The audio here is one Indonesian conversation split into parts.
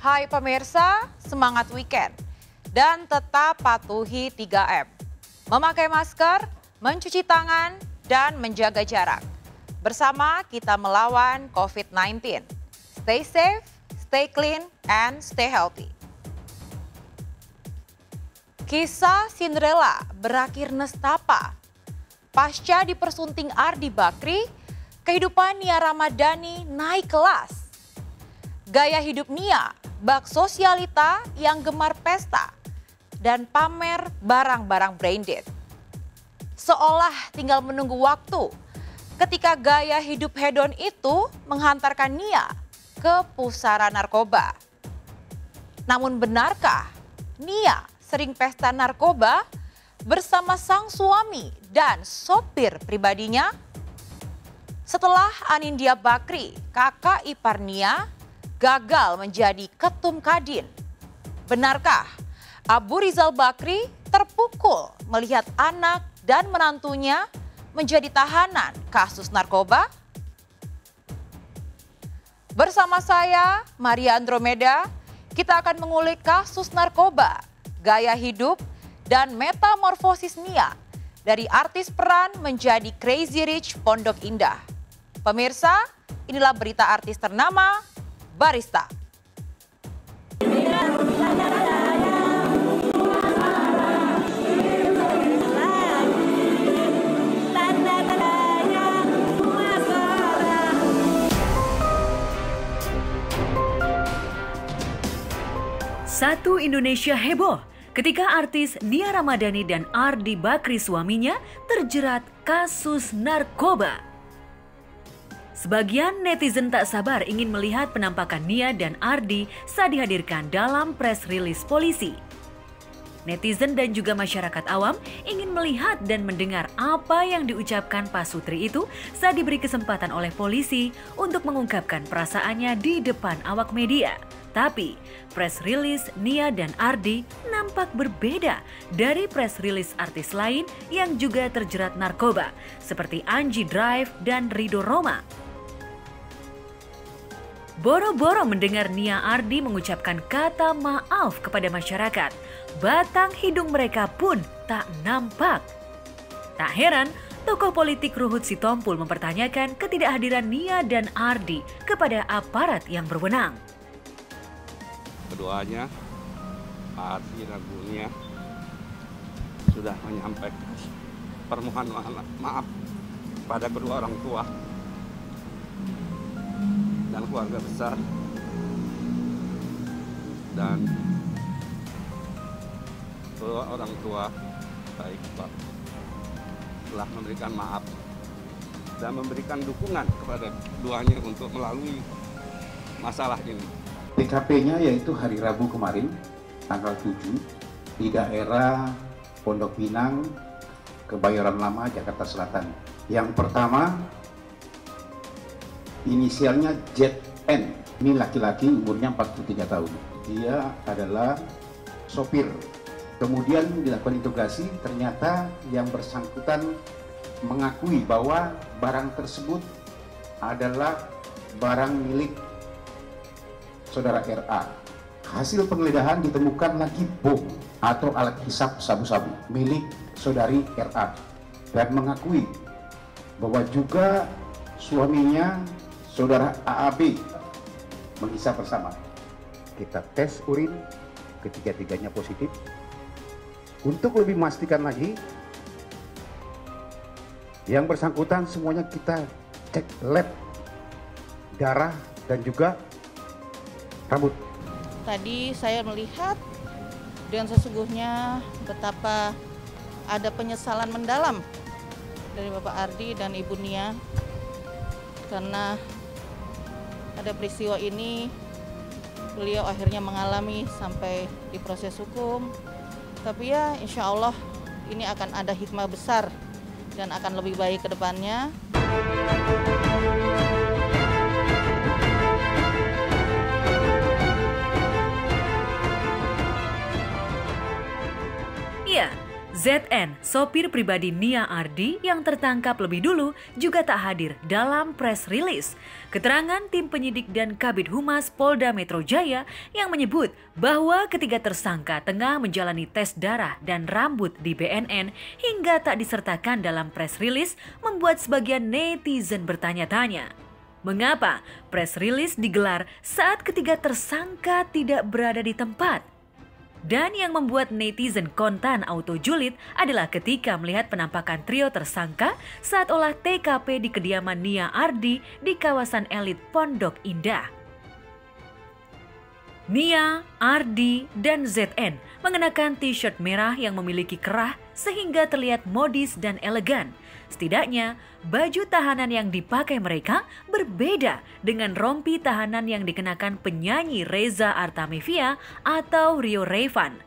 Hai pemirsa, semangat weekend dan tetap patuhi 3M. Memakai masker, mencuci tangan, dan menjaga jarak. Bersama kita melawan COVID-19. Stay safe, stay clean, and stay healthy. Kisah Cinderella berakhir nestapa. Pasca dipersunting Ardi Bakri, kehidupan Nia Ramadhani naik kelas. Gaya hidup Nia bak sosialita yang gemar pesta dan pamer barang-barang branded. Seolah tinggal menunggu waktu ketika gaya hidup hedon itu menghantarkan Nia ke pusaran narkoba. Namun benarkah Nia sering pesta narkoba bersama sang suami dan sopir pribadinya? Setelah Anindya Bakri, kakak ipar Nia, gagal menjadi ketum Kadin. Benarkah Abu Rizal Bakri terpukul melihat anak dan menantunya menjadi tahanan kasus narkoba? Bersama saya, Maria Andromeda, kita akan mengulik kasus narkoba, gaya hidup, dan metamorfosis Nia dari artis peran menjadi Crazy Rich Pondok Indah. Pemirsa, inilah berita artis ternama, Barista. Satu Indonesia heboh ketika artis Nia Ramadhani dan Ardi Bakri suaminya terjerat kasus narkoba. Sebagian netizen tak sabar ingin melihat penampakan Nia dan Ardi saat dihadirkan dalam press release polisi. Netizen dan juga masyarakat awam ingin melihat dan mendengar apa yang diucapkan Pak Sutri itu saat diberi kesempatan oleh polisi untuk mengungkapkan perasaannya di depan awak media. Tapi, press release Nia dan Ardi nampak berbeda dari press release artis lain yang juga terjerat narkoba, seperti Angie Drive dan Ridho Roma. Boro-boro mendengar Nia Ardi mengucapkan kata maaf kepada masyarakat, batang hidung mereka pun tak nampak. Tak heran, tokoh politik Ruhut Sitompul mempertanyakan ketidakhadiran Nia dan Ardi kepada aparat yang berwenang. Keduanya, Ardi dan Nia sudah menyampaikan permohonan maaf pada kedua orang tua dan keluarga besar, dan kedua orang tua baik Pak telah memberikan maaf dan memberikan dukungan kepada keduanya untuk melalui masalah ini. TKP-nya yaitu hari Rabu kemarin, tanggal 7, di daerah Pondok Pinang, Kebayoran Lama, Jakarta Selatan. Yang pertama, inisialnya ZN, ini laki-laki umurnya 43 tahun. Dia adalah sopir. Kemudian dilakukan interogasi, ternyata yang bersangkutan mengakui bahwa barang tersebut adalah barang milik Saudara RA. Hasil penggeledahan ditemukan lagi bom atau alat hisap sabu-sabu milik Saudari RA dan mengakui bahwa juga suaminya Saudara AAB menghisap bersama. Kita tes urin, ketiga-tiganya positif. Untuk lebih memastikan lagi, yang bersangkutan semuanya kita cek lab darah dan juga rambut. Tadi saya melihat dengan sesungguhnya betapa ada penyesalan mendalam dari Bapak Ardi dan Ibu Nia karena ada peristiwa ini. Beliau akhirnya mengalami sampai di proses hukum, tapi ya insya Allah ini akan ada hikmah besar dan akan lebih baik ke depannya. Iya, ZN, sopir pribadi Nia Ardi yang tertangkap lebih dulu juga tak hadir dalam press release. Keterangan tim penyidik dan Kabid Humas Polda Metro Jaya yang menyebut bahwa ketiga tersangka tengah menjalani tes darah dan rambut di BNN hingga tak disertakan dalam press release membuat sebagian netizen bertanya-tanya. Mengapa press release digelar saat ketiga tersangka tidak berada di tempat? Dan yang membuat netizen kontan auto julid adalah ketika melihat penampakan trio tersangka saat olah TKP di kediaman Nia Ardi di kawasan elit Pondok Indah. Nia, Ardi, dan ZN mengenakan t-shirt merah yang memiliki kerah sehingga terlihat modis dan elegan. Setidaknya, baju tahanan yang dipakai mereka berbeda dengan rompi tahanan yang dikenakan penyanyi Reza Artamevia atau Rio Rayvan.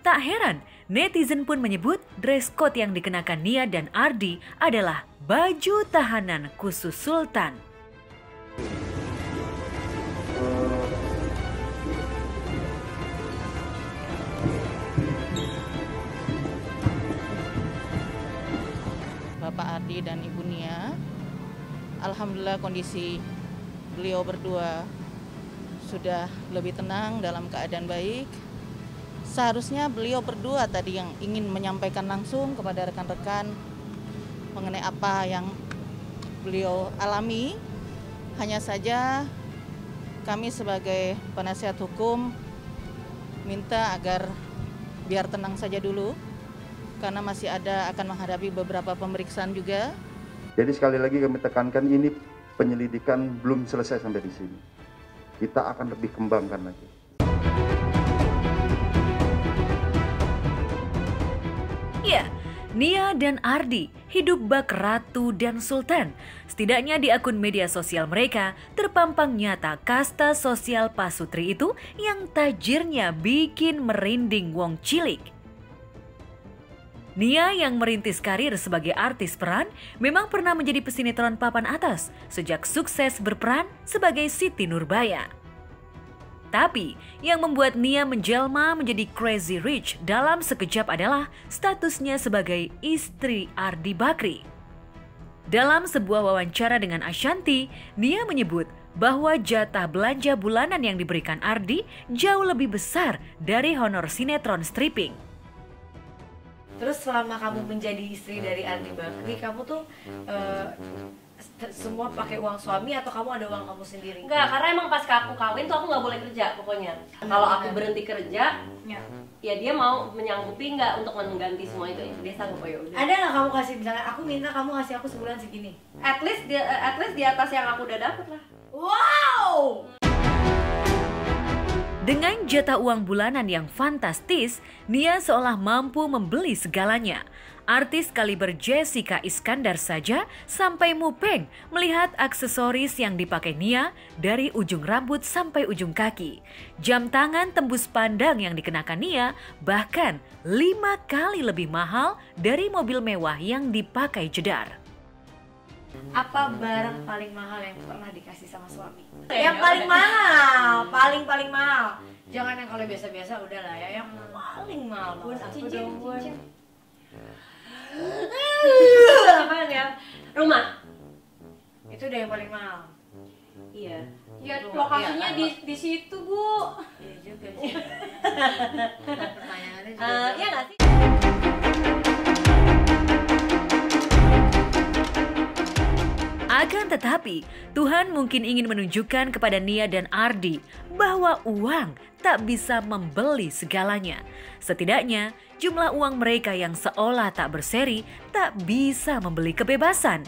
Tak heran, netizen pun menyebut dress code yang dikenakan Nia dan Ardi adalah baju tahanan khusus Sultan. Bapak Ardi dan Ibu Nia, alhamdulillah kondisi beliau berdua sudah lebih tenang, dalam keadaan baik. Seharusnya beliau berdua tadi yang ingin menyampaikan langsung kepada rekan-rekan mengenai apa yang beliau alami. Hanya saja kami sebagai penasihat hukum minta agar biar tenang saja dulu, karena masih akan menghadapi beberapa pemeriksaan juga. Jadi sekali lagi kami tekankan, ini penyelidikan belum selesai sampai di sini. Kita akan lebih kembangkan lagi. Ya, Nia dan Ardi hidup bak ratu dan sultan. Setidaknya di akun media sosial mereka terpampang nyata kasta sosial pasutri itu yang tajirnya bikin merinding wong cilik. Nia yang merintis karir sebagai artis peran memang pernah menjadi pesinetron papan atas sejak sukses berperan sebagai Siti Nurbaya. Tapi yang membuat Nia menjelma menjadi crazy rich dalam sekejap adalah statusnya sebagai istri Ardi Bakri. Dalam sebuah wawancara dengan Ashanti, Nia menyebut bahwa jatah belanja bulanan yang diberikan Ardi jauh lebih besar dari honor sinetron stripping. Terus selama kamu menjadi istri dari Ardi Bakri, kamu tuh semua pakai uang suami atau kamu ada uang kamu sendiri? Enggak, karena emang pas aku kawin tuh aku nggak boleh kerja pokoknya. Kalau aku berhenti kerja, ya dia mau menyanggupi nggak untuk mengganti semua itu? Dia sanggup, ya udah. Ada nggak kamu kasih, misalnya aku minta kamu kasih aku sebulan segini? At least di atas yang aku udah dapet lah. Wow! Dengan jatah uang bulanan yang fantastis, Nia seolah mampu membeli segalanya. Artis kaliber Jessica Iskandar saja sampai mupeng melihat aksesoris yang dipakai Nia dari ujung rambut sampai ujung kaki. Jam tangan tembus pandang yang dikenakan Nia bahkan 5 kali lebih mahal dari mobil mewah yang dipakai Jedar. Apa barang paling mahal yang pernah dikasih sama suami? Yang paling mahal, paling mahal. Jangan yang kalau biasa-biasa udah lah ya, yang paling mahal. Cincin. Apaan ya? Rumah. Itu udah yang paling mahal. Iya. Ya Lokasinya di situ, Bu. Iya juga sih. Pertanyaannya juga. Iya nggak sih? Akan tetapi, Tuhan mungkin ingin menunjukkan kepada Nia dan Ardi bahwa uang tak bisa membeli segalanya. Setidaknya, jumlah uang mereka yang seolah tak berseri tak bisa membeli kebebasan.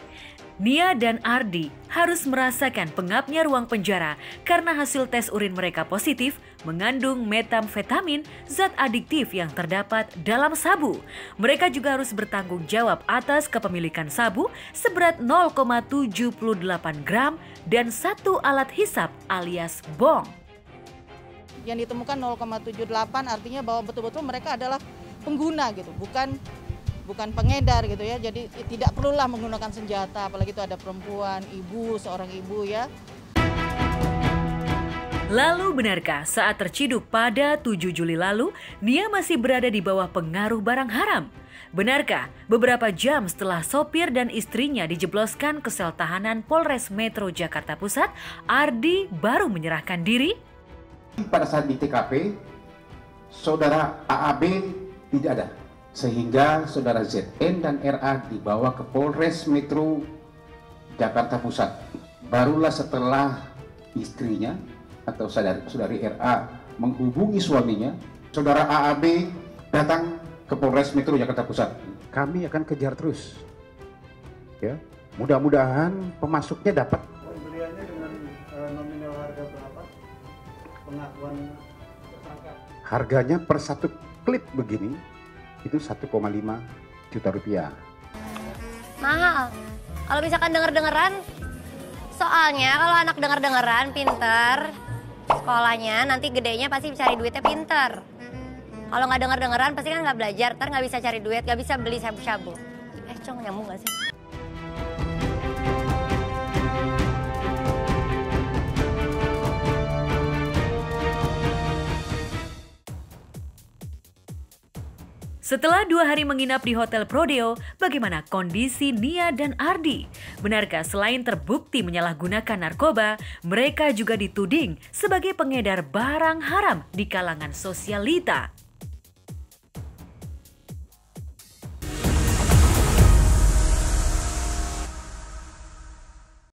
Nia dan Ardi harus merasakan pengapnya ruang penjara karena hasil tes urin mereka positif mengandung metamfetamin, zat adiktif yang terdapat dalam sabu. Mereka juga harus bertanggung jawab atas kepemilikan sabu seberat 0,78 gram dan 1 alat hisap alias bong. Yang ditemukan 0,78 artinya bahwa betul-betul mereka adalah pengguna gitu, bukan pengedar gitu ya. Jadi tidak perlulah menggunakan senjata, apalagi itu ada perempuan, seorang ibu ya. Lalu benarkah saat terciduk pada 7 Juli lalu, Nia masih berada di bawah pengaruh barang haram? Benarkah beberapa jam setelah sopir dan istrinya dijebloskan ke sel tahanan Polres Metro Jakarta Pusat, Ardi baru menyerahkan diri? Pada saat di TKP, saudara AAB tidak ada. Sehingga saudara ZN dan RA dibawa ke Polres Metro Jakarta Pusat. Barulah setelah istrinya atau saudari RA menghubungi suaminya, saudara AAB datang ke Polres Metro Jakarta Pusat. Kami akan kejar terus. Ya, mudah-mudahan pemasuknya dapat. Pembeliannya dengan nominal harga berapa? Pengakuan tersangka. Harganya per satu klip begini itu 1,5 juta rupiah. Mahal. Kalau misalkan denger-dengeran, soalnya kalau anak denger-dengeran pinter, sekolahnya nanti gedenya pasti cari duitnya pinter. Kalau nggak denger-dengeran pasti kan nggak belajar, ntar nggak bisa cari duit, nggak bisa beli shabu-shabu. Cong, nyambung nggak sih? Setelah 2 hari menginap di Hotel Prodeo, bagaimana kondisi Nia dan Ardi? Benarkah selain terbukti menyalahgunakan narkoba, mereka juga dituding sebagai pengedar barang haram di kalangan sosialita?